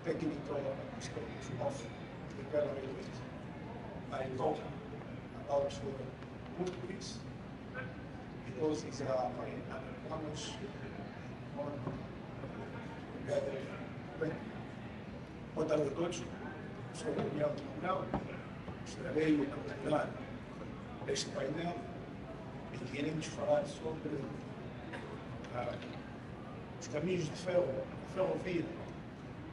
technical skills of the railways. I talk about Portuguese because it's my language boa tarde a todos. Sou o Daniel de Manuel. Estarei a coordenar este painel em que iremos falar sobre os caminhos de ferrovia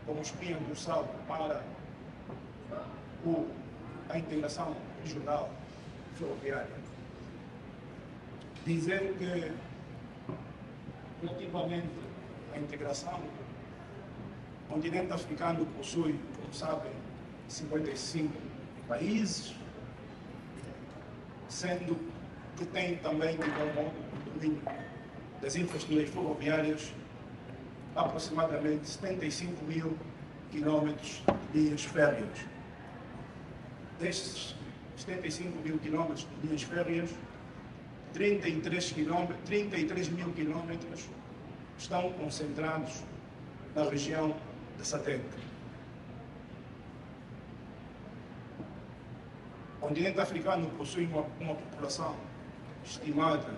como espinha dorsal para a integração regional ferroviária. Dizer que, relativamente à integração, o continente africano possui, como sabem, 55 países, sendo que tem também, de igual modo, o domínio das infraestruturas ferroviárias, aproximadamente 75 mil quilómetros de linhas férreas. Destes 75 mil quilómetros de linhas férreas, 33 mil quilómetros estão concentrados na região da SADC. O continente africano possui uma população estimada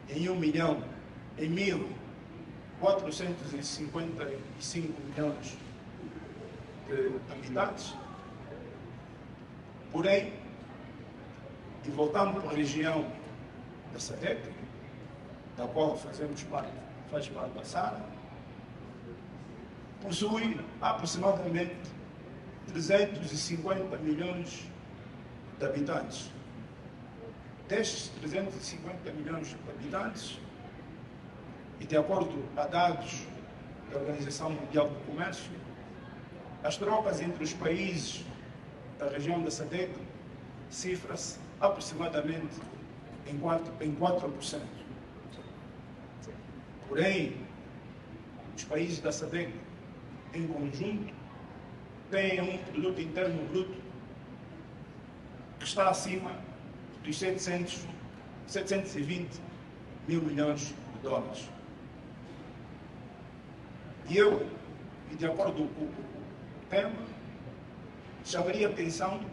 em 1.455 milhões de habitantes. Porém, e voltando para a região da SADC, da qual faz parte da SARA, possui aproximadamente 350 milhões de habitantes. Destes 350 milhões de habitantes, e de acordo a dados da Organização Mundial do Comércio, as trocas entre os países da região da SADC cifra-se aproximadamente em 4%. Porém, os países da SADC, em conjunto, têm um produto interno bruto que está acima dos 720 mil milhões de dólares. E eu, e de acordo com o tema, chamaria a atenção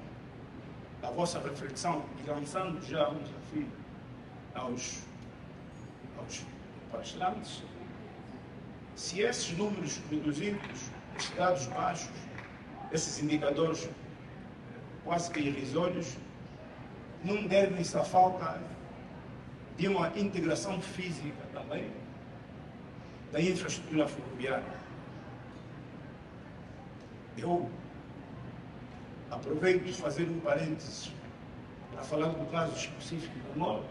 da vossa reflexão e lançando já um desafio aos palestrantes, se esses números reduzidos, esses dados baixos, esses indicadores quase que irrisórios, não devem-se à falta de uma integração física também da infraestrutura ferroviária. Eu aproveito de fazer um parênteses para falar do caso específico de Angola,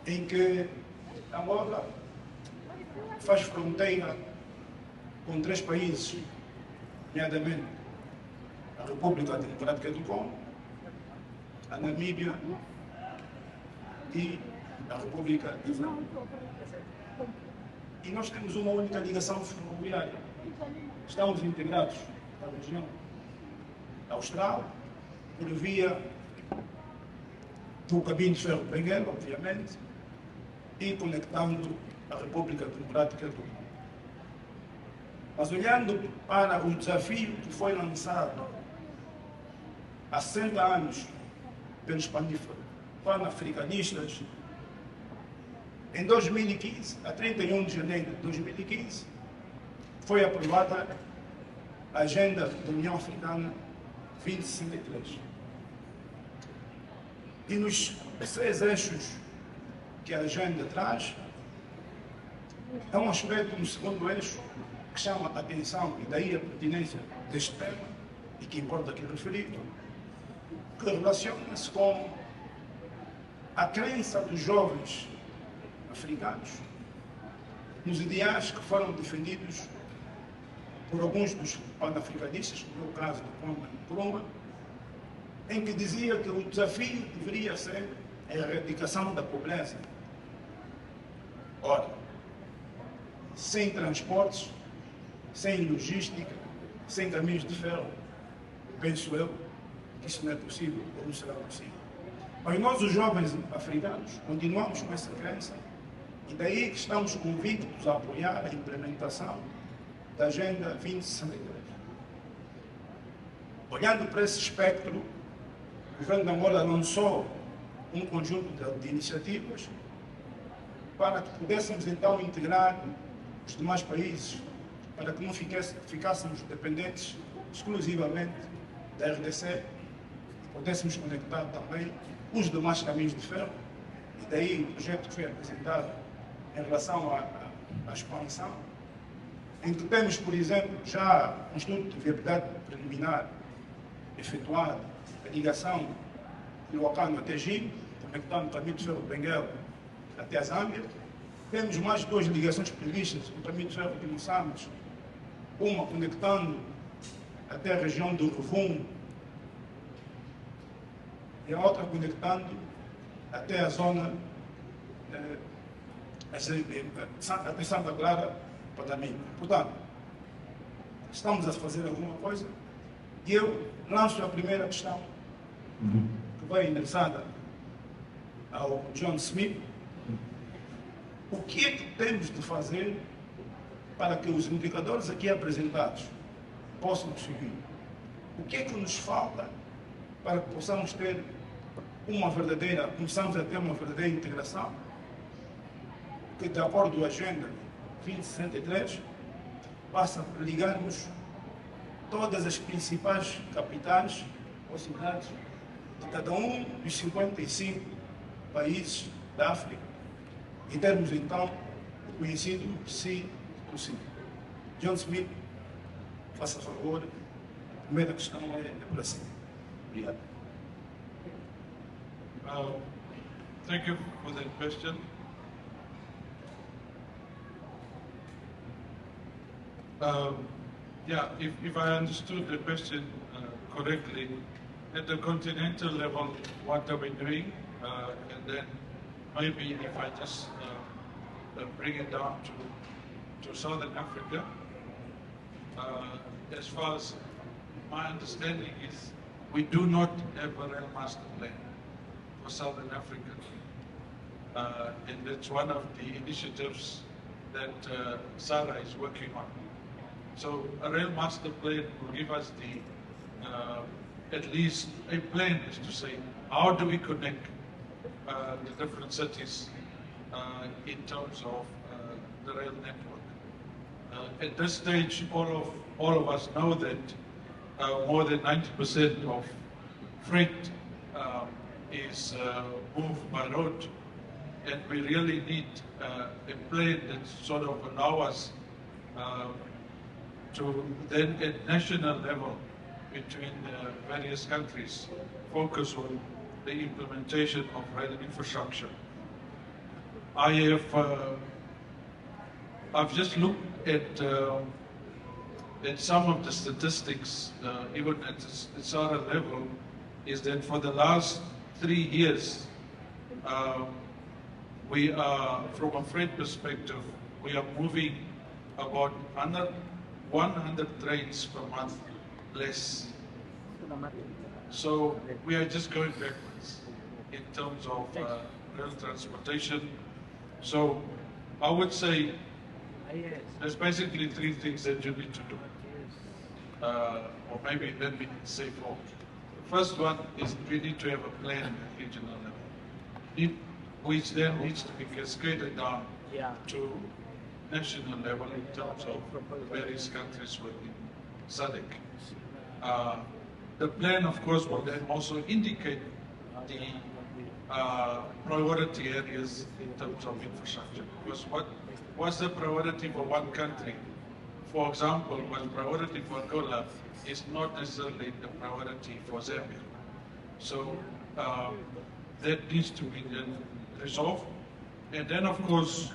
em que Angola faz fronteira com 3 países, nomeadamente a República Democrática do Congo, a Namíbia e a República de Angola. E nós temos uma única ligação ferroviária. Estamos integrados na região austral, por via do caminho de ferro benguelo, obviamente, e conectando a República Democrática do Congo. Mas olhando para o desafio que foi lançado há 60 anos pelos panafricanistas, em 2015, a 31 de janeiro de 2015, foi aprovada a Agenda da União Africana 2063. E nos 6 eixos que a agenda traz, é um aspecto no segundo eixo que chama a atenção, e daí a pertinência deste tema, e que importa aqui referir, que relaciona-se com a crença dos jovens africanos nos ideais que foram defendidos por alguns dos panafricanistas, no meu caso do Congo Nkrumah, em que dizia que o desafio deveria ser a erradicação da pobreza. Ora, sem transportes, sem logística, sem caminhos de ferro, penso eu que isso não é possível ou não será possível. Mas nós, os jovens africanos, continuamos com essa crença, e daí que estamos convictos a apoiar a implementação da Agenda 2063. Olhando para esse espectro, o governo de Angola lançou um conjunto de iniciativas para que pudéssemos então integrar os demais países, para que não ficássemos dependentes exclusivamente da RDC, pudéssemos conectar também os demais caminhos de ferro, e daí o projeto que foi apresentado em relação à expansão, em que temos, por exemplo, já um estudo de viabilidade preliminar efetuado, a ligação do Wakano até Gino, conectando o caminho de ferro de Benguela até a Zâmbia. Temos mais 2 ligações previstas no caminho de ferro de Moçambique, uma conectando até a região do Rovum e a outra conectando até a zona até Santa Clara para mim. Portanto, estamos a fazer alguma coisa e eu lanço a primeira questão que vai endereçada ao John Smith. O que é que temos de fazer para que os indicadores aqui apresentados possam seguir? O que é que nos falta para que possamos ter começamos a ter uma verdadeira integração que, de acordo com a Agenda 2063, passa por ligarmos todas as principais capitais ou cidades de cada um dos 55 países da África e termos então o conhecido C2C. John Smith, faça favor, a primeira questão é para si. Obrigado. Thank you for that question. Yeah, if I understood the question correctly, at the continental level, what are we doing? And then maybe if I just bring it down to Southern Africa, as far as my understanding is, we do not have a rail master plan for Southern Africa. And that's one of the initiatives that SARA is working on. So a rail master plan will give us at least a plan, is to say, how do we connect the different cities in terms of the rail network. At this stage, all of us know that more than 90% of freight is moved by road, and we really need a plan that sort of allow us to then at national level between the various countries focus on the implementation of rail infrastructure. I've just looked at some of the statistics, even at the SARA level, is that for the last 3 years, we are, from a freight perspective, we are moving about 100 trains per month less. So we are just going backwards in terms of rail transportation. So I would say there's basically 3 things that you need to do. Or maybe let me say 4. The first one is we need to have a plan at regional level, which then needs to be cascaded down to national level in terms of various countries within SADC. The plan, of course, will then also indicate the priority areas in terms of infrastructure. Because what's the priority for one country? For example, what's priority for Angola is not necessarily the priority for Zambia. So that needs to be then resolved. And then, of course,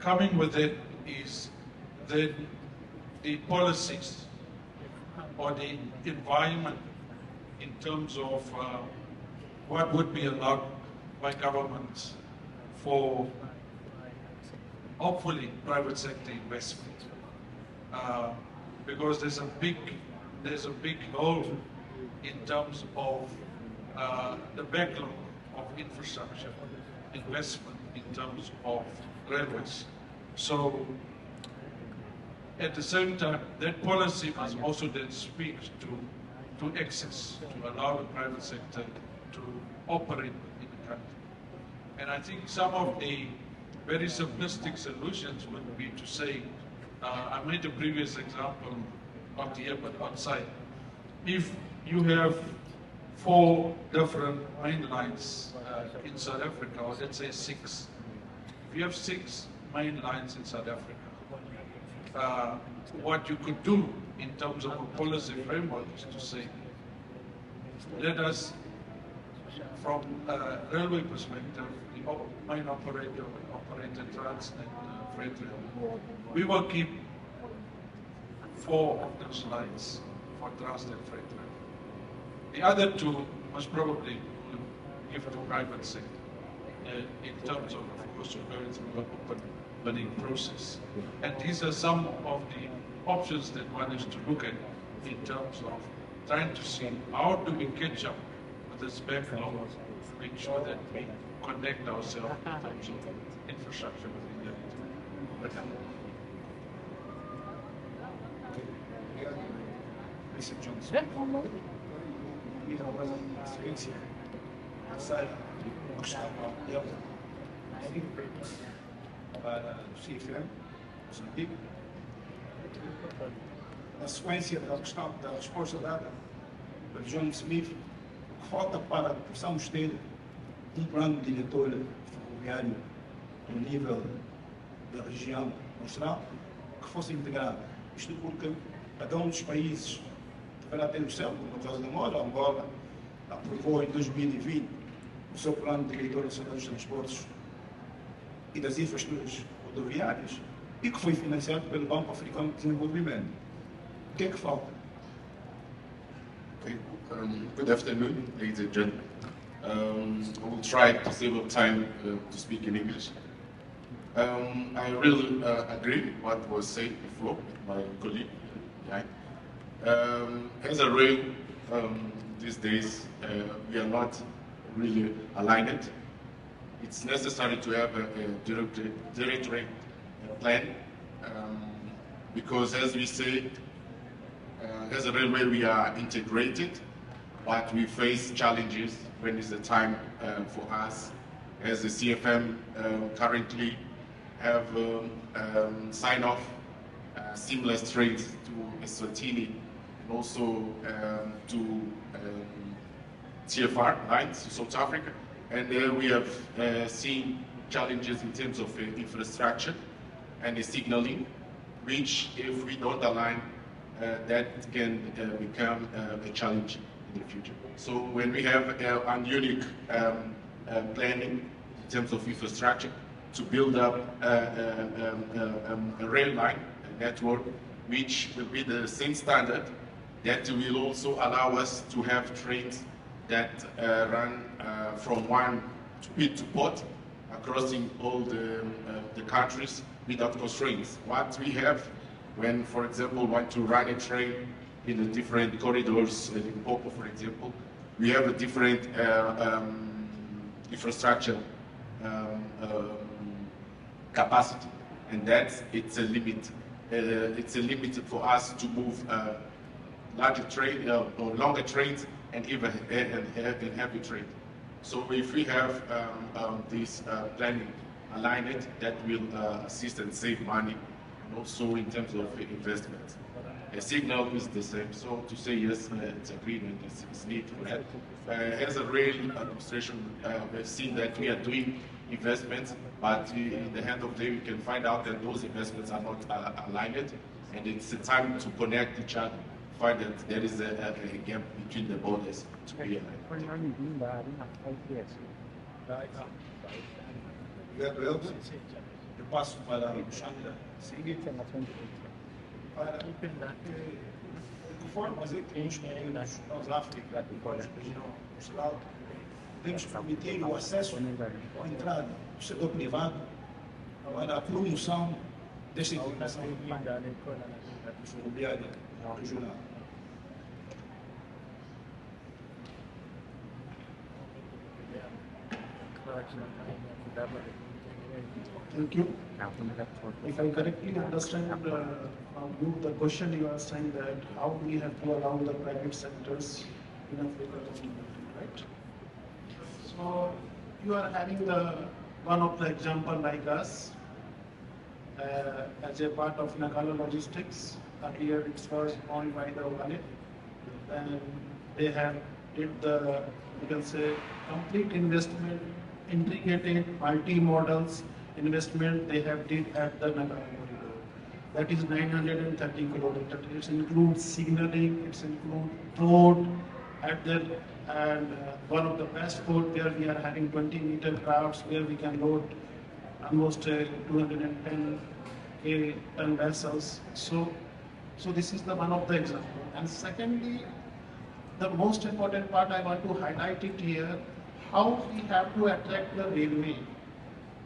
coming with it is then the policies or the environment in terms of what would be allowed by governments for hopefully private sector investment. Because there's a big hole in terms of the backlog of infrastructure investment in terms of railways. So at the same time, that policy must also then speak to access, to allow the private sector to operate in the country. And I think some of the very simplistic solutions would be to say, I made a previous example, not here but outside. If you have 4 different main lines in South Africa, or let's say 6, if you have 6 main lines in South Africa, what you could do in terms of a policy framework is to say, let us, from a railway perspective, the main operator, Trans and Freight Rail, we will keep 4 of those lines for Trans and Freight Rail. The other 2 must probably give to private sector in terms of course, going through an open bidding process. And these are some of the options that one has to look at in terms of trying to see how do we catch up with this backlog to make sure that we connect ourselves in terms of infrastructure within the region. Mr. Johnson. E trabalha na ciência, SARA, para o CFM, Moçambique. Na sequência da questão da resposta dada por John Smith, o que falta para que possamos ter um plano diretor ferroviário no nível da região nacional que fosse integrado. Isto porque cada um dos países deverá ter o seu, no caso da Angola aprovou em 2020 o seu plano diretor nacional dos transportes e das infraestruturas rodoviárias e que foi financiado pelo Banco Africano de Desenvolvimento. O que é que falta? Okay. Good afternoon, ladies and gentlemen. I will try to save up time to speak in English. I really agree with what was said before with my colleague. Yeah. As a rail, these days, we are not really aligned. It's necessary to have a direct plan because, as we say, as a railway, we are integrated, but we face challenges when it's the time for us. As the CFM currently have signed off seamless trains to Eswatini and also to TFR lines to South Africa. And we have seen challenges in terms of infrastructure and the signaling, which if we don't align, that can become a challenge in the future. So when we have a unique planning in terms of infrastructure to build up a rail line, a network, which will be the same standard, that will also allow us to have trains that run from one pit to port, crossing all the countries without constraints. What we have when, for example, want to run a train in the different corridors, in Popo, for example, we have a different infrastructure capacity, and it's a limit. It's a limit for us to move larger train or longer trains and even heavy train. So if we have this planning aligned, that will assist and save money, and also in terms of investment. A signal is the same, so to say yes, it's agreement, it's need for that. As a rail administration, we've seen that we are doing investments, but in the end of the day, we can find out that those investments are not aligned, and it's a time to connect each other, find that there is a gap between the borders to be aligned. Obrigado, Elton. Eu passo para o Chandra seguir. Para reformas que temos pequenos nós África, região austral, temos que permitir o acesso à entrada do setor privado para a promoção desta integração ferroviária regional. Thank you. If I correctly understand from you, the question you are saying that how we have to allow the private sectors in Africa to develop, right? So you are having the one of the example like us as a part of Nakala Logistics. Earlier it was owned by the Wallet, and they have did the, you can say, complete investment, integrated multi-models investment they have did at the Nakala corridor. That is 930 crore. It includes signaling, it includes port at the, and one of the best port where we are having 20-meter crafts where we can load almost 210 ton vessels. So this is the one of the example. And secondly, the most important part I want to highlight it here, how we have to attract the railway.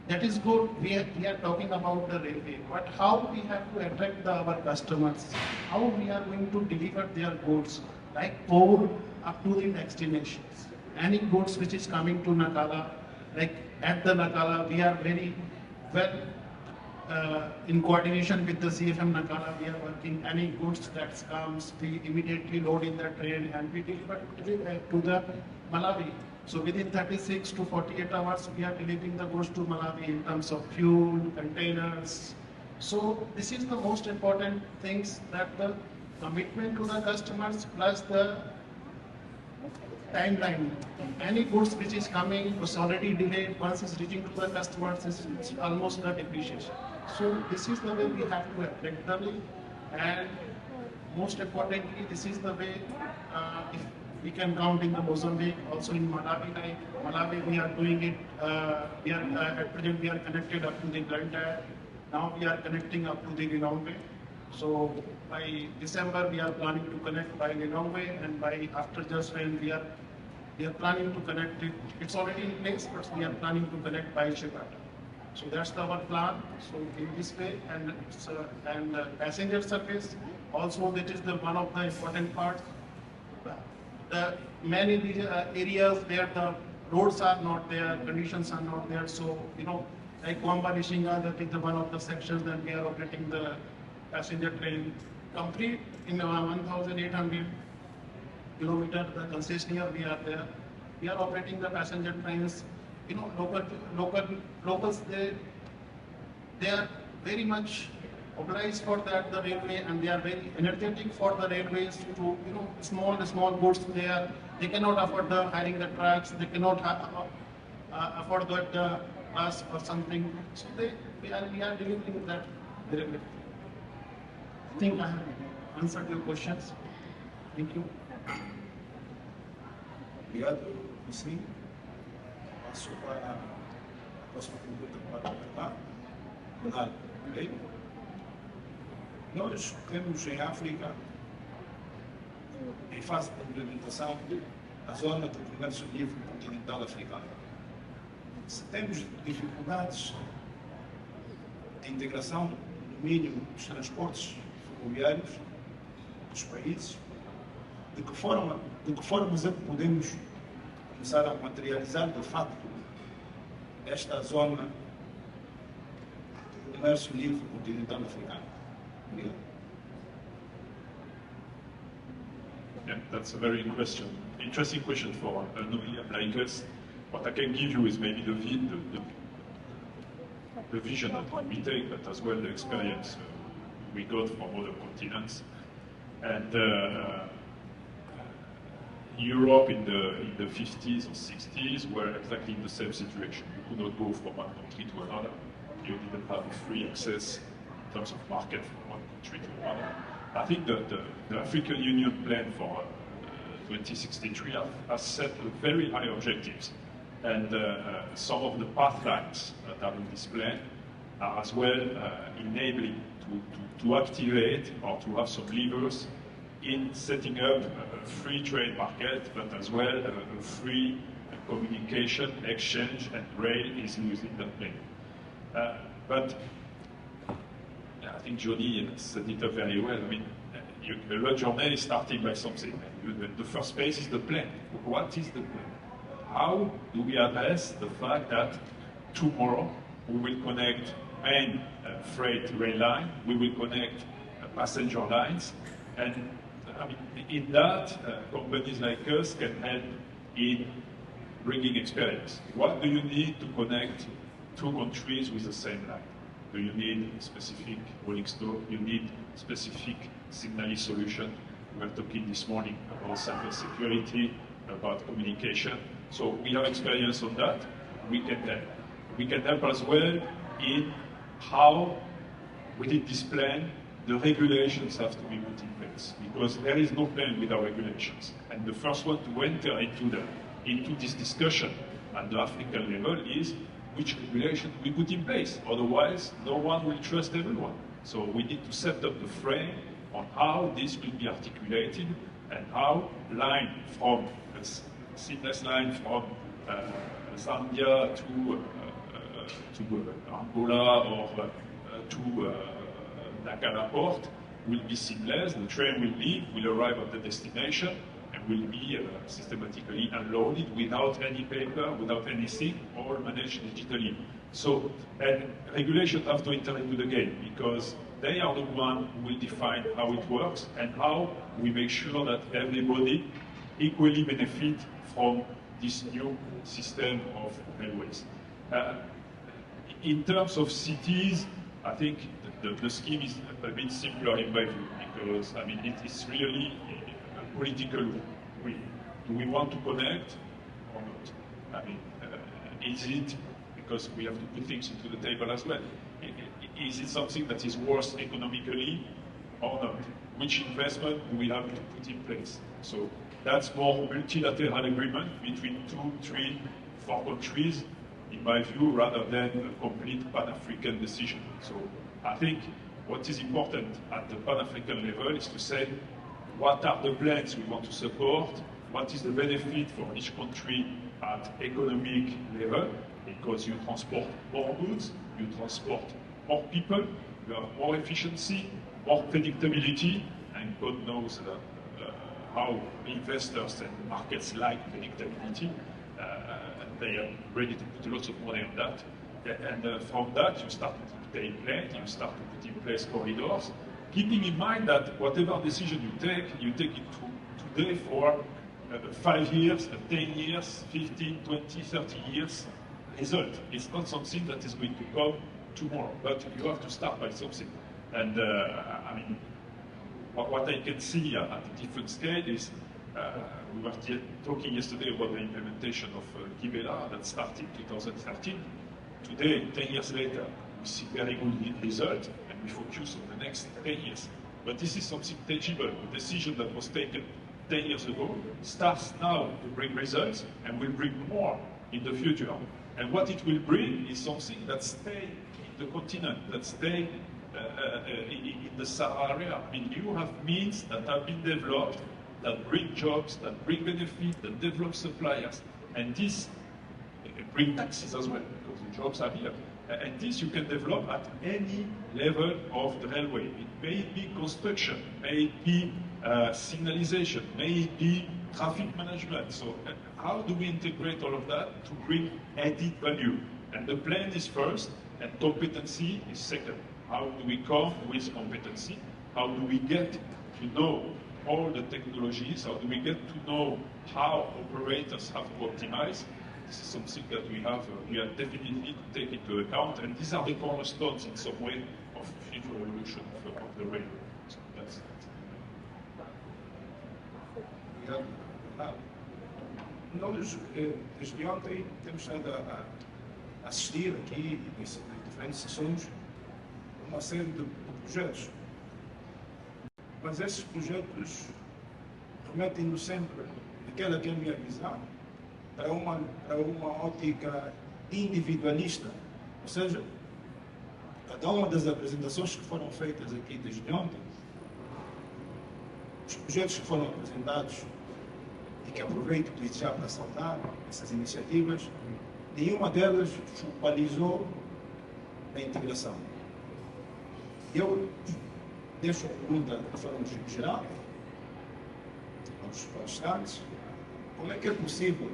That is good, we are talking about the railway, but how we have to attract our customers, how we are going to deliver their goods, like port up to the destinations. Any goods which is coming to Nakala, like at the Nakala, we are very well in coordination with the CFM Nakala, we are working. Any goods that comes, we immediately load in the train and we deliver to the Malawi. So within 36 to 48 hours, we are delivering the goods to Malawi in terms of fuel, containers. So this is the most important things, that the commitment to the customers plus the timeline. Any goods which is coming was already delayed, once it's reaching to the customers, it's almost the depreciation. So this is the way we have to attract them, and most importantly, this is the way if we can count in the Mozambique, also in Malawi. Like Malawi, we are doing it. We are at present we are connected up to the Blantyre. Now we are connecting up to the Lilongwe. So by December we are planning to connect by Lilongwe, and by after just when we are planning to connect it. It's already in place, but we are planning to connect by Chipata. So that's our plan. So in this way, and passenger service also, that is the one of the important parts. The many areas where the roads are not there, conditions are not there. So like Wamba Nishinga, that is the one of the sections that we are operating the passenger train complete in 1,800 kilometers. The concessionaire we are there. We are operating the passenger trains. Locals, they are very much obliged for that, the railway, and they are very energetic for the railways to, small goods they cannot afford the hiring the trucks, they cannot afford the bus or something. So we are delivering that very well. I think I have answered your questions. Thank you. Obrigado, sim. Passo para a próxima pergunta para o Bernardo. Ok? Nós temos em África, em fase de implementação, a zona do comércio livre continental africano. Se temos dificuldades de integração no mínimo dos transportes ferroviários dos países, de que formas é que podemos começar a materializar de facto esta zona do comércio livre continental africano? Yeah, that's a very interesting question for an OEM like us. What I can give you is maybe the vision that we take, but as well the experience we got from other continents. And Europe in the 50s or 60s were exactly in the same situation. You could not go from one country to another. You didn't have free access in terms of market from one country to another. I think the African Union plan for 2063 has set very high objectives. And some of the pathlines that are in this plan are as well enabling to activate or to have some levers in setting up a free trade market, but as well a free communication, exchange, and rail is using that plan. But I think Johnny said it up very well. I mean, the journey is starting by something. The first phase is the plan. What is the plan? How do we address the fact that tomorrow we will connect main freight rail line, we will connect passenger lines, and I mean, in that, companies like us can help in bringing experience. What do you need to connect two countries with the same line? Do you need specific rolling stock? You need specific signaling solution. We were talking this morning about cybersecurity, about communication. So we have experience on that. We can help. We can help as well in how, within this plan, the regulations have to be put in place, because there is no plan without regulations. And the first one to enter into this discussion at the African level is which regulation we put in place. Otherwise, no one will trust everyone. So we need to set up the frame on how this will be articulated and how line from a seamless line from Zambia to Angola or to Dakar port will be seamless. The train will leave, will arrive at the destination, and will be systematically unloaded without any paper, without anything, all managed digitally. So, and regulations have to enter into the game, because they are the one who will define how it works and how we make sure that everybody equally benefit from this new system of railways. In terms of cities, I think the scheme is a bit simpler in my view, because I mean it is really a political will. Do we want to connect or not? I mean, is it, because we have to put things into the table as well, is it something that is worth economically or not? Which investment do we have to put in place? So that's more multilateral agreement between 2, 3, 4 countries, in my view, rather than a complete Pan-African decision. So I think what is important at the Pan-African level is to say, what are the plans we want to support? What is the benefit for each country at economic level? Because you transport more goods, you transport more people, you have more efficiency, more predictability, and God knows how investors and markets like predictability. They are ready to put lots of money on that. And from that, you start to put in place, you start to put in place corridors, keeping in mind that whatever decision you take it today for 5 years, 10 years, 15, 20, 30 years result. It's not something that is going to come tomorrow, but you have to start by something. And I mean, what I can see at a different scale is we were talking yesterday about the implementation of Gibela that started in 2013. Today, 10 years later, we see very good results, and we focus on the next 10 years. But this is something tangible. The decision that was taken 10 years ago starts now to bring results and will bring more in the future. And what it will bring is something that stays in the continent, that stays in the SARA area. I mean, you have means that have been developed that bring jobs, that bring benefit, that develop suppliers. And this bring taxes as well, because the jobs are here. And this you can develop at any level of the railway. It may be construction, may be signalization, may be traffic management. So how do we integrate all of that to bring added value? And the plan is first, and competency is second. How do we come with competency? How do we get to know all the technologies? How do we get to know how operators have to optimize? This is something that we have definitely to take into account, and these are the cornerstones in some way of future evolution of the railway. So that's Nós, desde ontem, temos estado a assistir aqui, em diferentes sessões, a uma série de projetos. Mas esses projetos remetem-nos sempre, aquela que é a minha visão, para uma ótica individualista. Ou seja, cada uma das apresentações que foram feitas aqui desde ontem, os projetos que foram apresentados, e que aproveito já para saudar essas iniciativas, nenhuma delas focalizou na integração. Eu deixo a pergunta de forma geral aos palestrantes: como é que é possível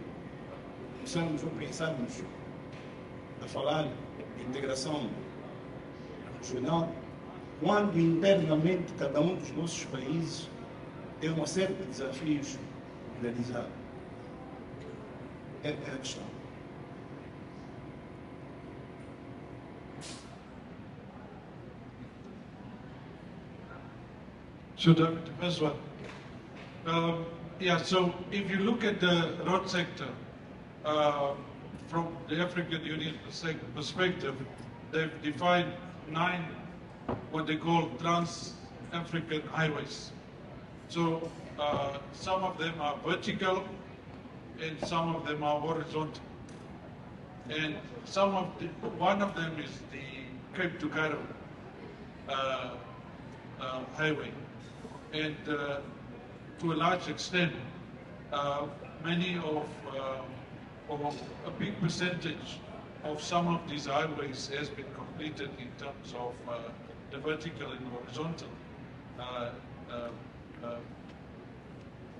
começarmos ou pensarmos a falar integração regional, quando internamente cada um dos nossos países tem uma série de desafios a realizar. É a questão. Should I the first one? Yeah, so if you look at the road sector, from the African Union perspective, they've defined 9 what they call trans-African highways. So some of them are vertical and some of them are horizontal. And one of them is the Cape to Cairo highway. And to a large extent, many of a big percentage of some of these highways has been completed in terms of the vertical and horizontal.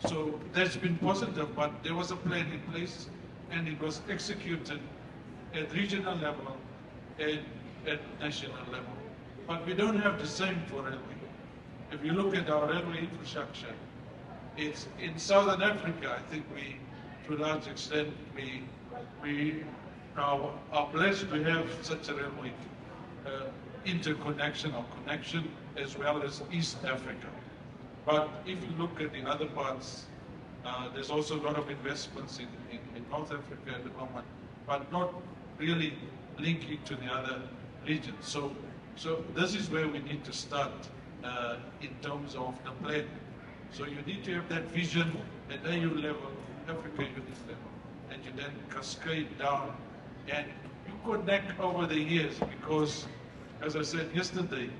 So that's been positive, but there was a plan in place and it was executed at regional level and at national level. But we don't have the same for railway. If you look at our railway infrastructure, it's in Southern Africa, I think we, to a large extent, we now are blessed to have such a railway interconnection or connection, as well as East Africa. But if you look at the other parts, there's also a lot of investments in North Africa at the moment, but not really linking to the other regions. So this is where we need to start in terms of the plan. So you need to have that vision at AU level, Africa Unit level, and you then cascade down and you connect over the years, because, as I said yesterday,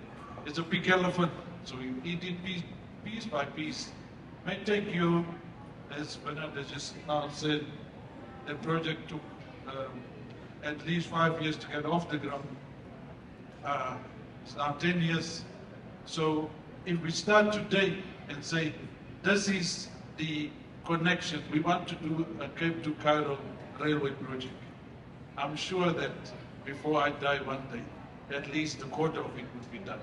it's a big elephant, so you eat it piece by piece. It may take you, as Bernard has just now said, the project took at least 5 years to get off the ground. It's now 10 years. So if we start today and say, this is the connection, we want to do a Cape to Cairo railway project, I'm sure that before I die one day, at least a quarter of it would be done.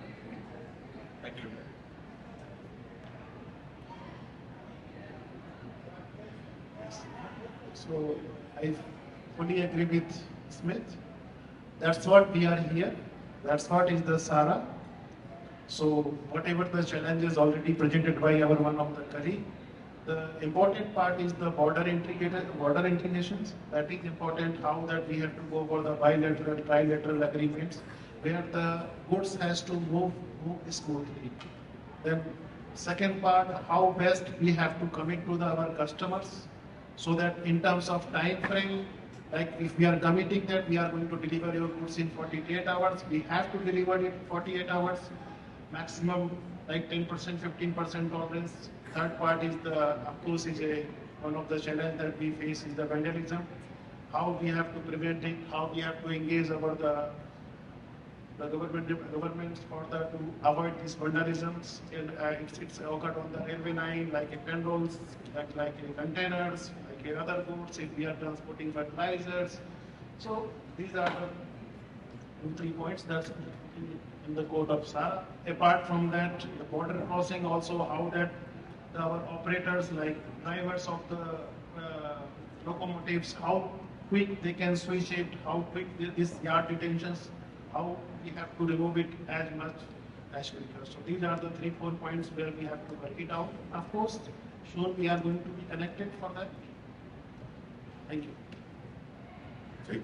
Thank you. So I fully agree with Smith. That's what we are here. That's what is the SARA. So whatever the challenges already presented by our one of the colleague, the important part is the border integrations. That is important, how that we have to go for the bilateral, trilateral agreements, where the goods has to move smoothly. Then second part, how best we have to commit to our customers, so that in terms of time frame, like if we are committing that we are going to deliver your goods in 48 hours, we have to deliver it in 48 hours, maximum like 10%, 15% tolerance. Third part is the, of course, is one of the challenges that we face is the vandalism. How we have to prevent it, how we have to engage about the governments for to avoid these vandalisms. And it's occurred on the railway line, like a pendles, like containers, like other goods, if we are transporting fertilizers. So these are the 2-3 points that's in the code of SARA. Apart from that, the border crossing also, how that our operators, like drivers of the locomotives, how quick they can switch it, how quick these yard detentions, how we have to remove it as much as quicker. So these are the 3-4 points where we have to work it out. Of course, sure we are going to be connected for that. Thank you. Okay,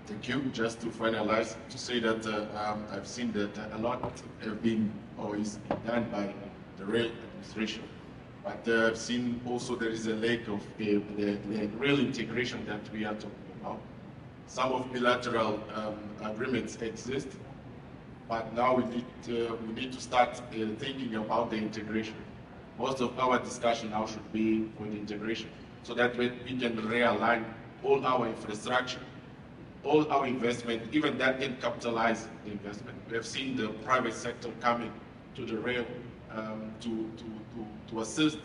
thank you. Just to finalize, to say that I've seen that a lot have been or is done by the rail administration. But I've seen also there is a lack of the real integration that we are talking about. Some of bilateral agreements exist, but now we need to start thinking about the integration. Most of our discussion now should be with integration, so that we can realign all our infrastructure, all our investment, even that can capitalize the investment. We have seen the private sector coming to the rail to assist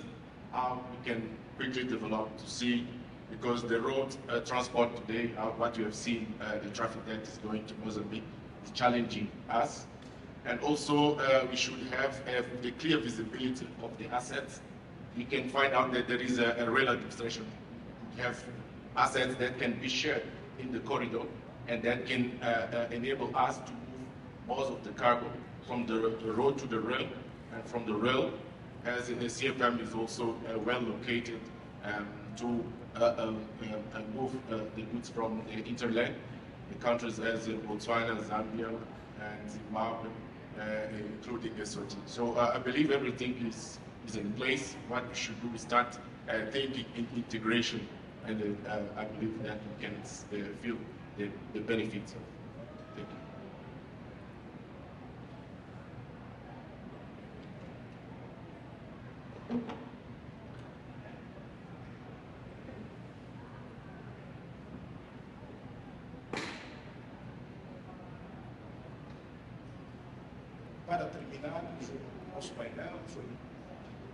how we can quickly develop, to see because the road transport today, what you have seen, the traffic that is going to Mozambique, is challenging us. And also, we should have the clear visibility of the assets. We can find out that there is a rail administration. We have assets that can be shared in the corridor, and that can enable us to move most of the cargo from the road to the rail, and from the rail, as the CFM is also well located to move the goods from the interland, the countries as Botswana, Zambia, and Zimbabwe, including Lesotho. So I believe everything is in place. What we should do is start thinking in integration, and I believe that we can feel the benefits of it. Thank you. Para terminarmos o nosso painel,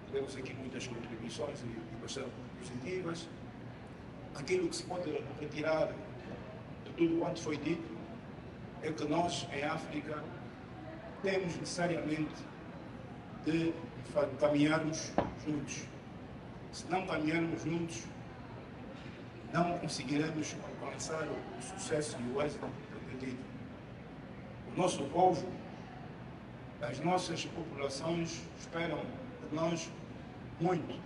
tivemos aqui muitas contribuições e bastante positivas. Aquilo que se pode retirar de tudo quanto foi dito é que nós, em África, temos necessariamente de caminharmos juntos. Se não caminharmos juntos, não conseguiremos alcançar o sucesso e o êxito pretendido. O nosso povo, as nossas populações esperam de nós muito.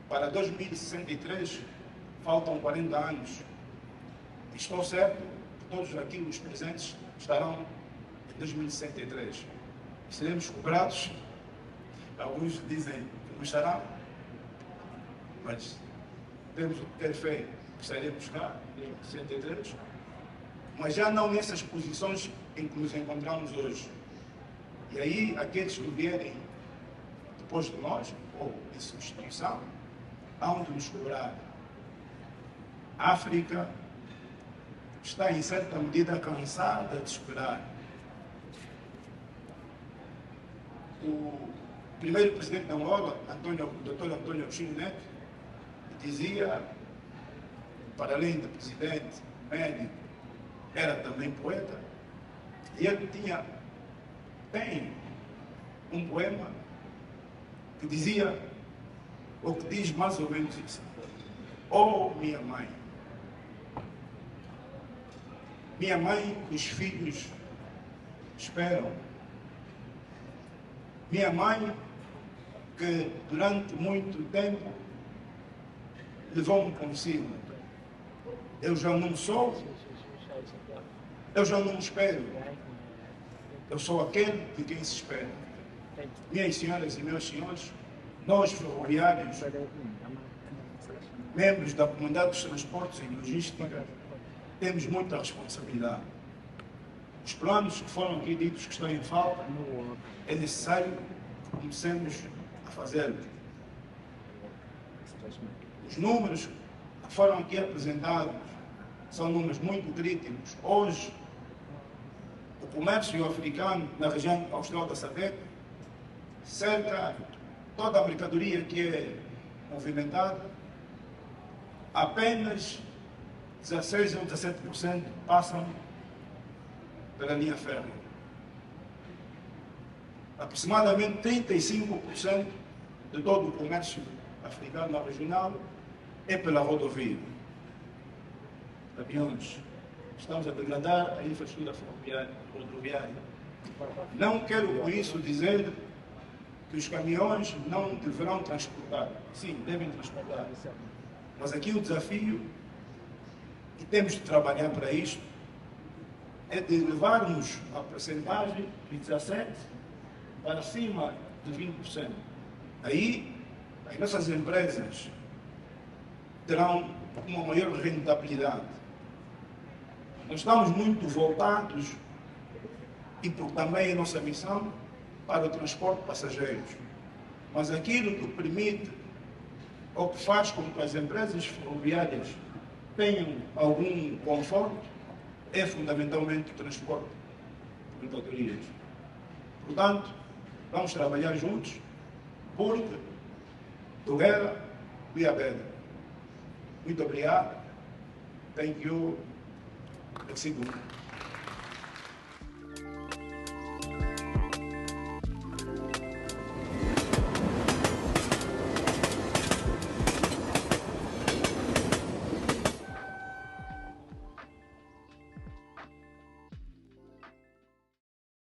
Para 2063, faltam 40 anos. Estou certo que todos aqui os presentes estarão em 2063. Seremos cobrados. Alguns dizem que não estarão, mas temos que ter fé que estaremos cá em 2063. Mas já não nessas posições em que nos encontramos hoje. E aí, aqueles que vierem depois de nós, ou em substituição, hão de nos cobrar. A África está, em certa medida, cansada de esperar. O primeiro presidente da Angola, Dr. Antônio Agostinho Neto, dizia, para além de presidente, médico, era também poeta, e ele tem um poema que dizia, ou que diz mais ou menos isso: oh, minha mãe, os filhos esperam. Minha mãe, que durante muito tempo levou-me consigo. Eu já não sou, eu já não espero. Eu sou aquele de quem se espera. Minhas senhoras e meus senhores, nós ferroviários, membros da comunidade dos transportes e logística, temos muita responsabilidade. Os planos que foram aqui ditos que estão em falta, é necessário que comecemos a fazê-los. Os números que foram aqui apresentados são números muito críticos. Hoje, o comércio africano na região austral da SADC, cerca toda a mercadoria que é movimentada, apenas 16 ou 17% passam pela linha férrea. Aproximadamente 35% de todo o comércio africano regional é pela rodovia. Aviões. Estamos a degradar a infraestrutura rodoviária. Não quero com isso dizer que os caminhões não deverão transportar. Sim, devem transportar. Mas aqui o desafio, e temos de trabalhar para isto, é de levarmos a percentagem de 17% para cima de 20%. Aí, as nossas empresas terão uma maior rentabilidade. Nós estamos muito voltados, e porque também é a nossa missão, para o transporte de passageiros. Mas aquilo que permite, ou que faz com que as empresas ferroviárias tenham algum conforto, é fundamentalmente o transporte de mercadorias. Portanto, vamos trabalhar juntos, porque together we are better. Muito obrigado. Thank you. Merci beaucoup.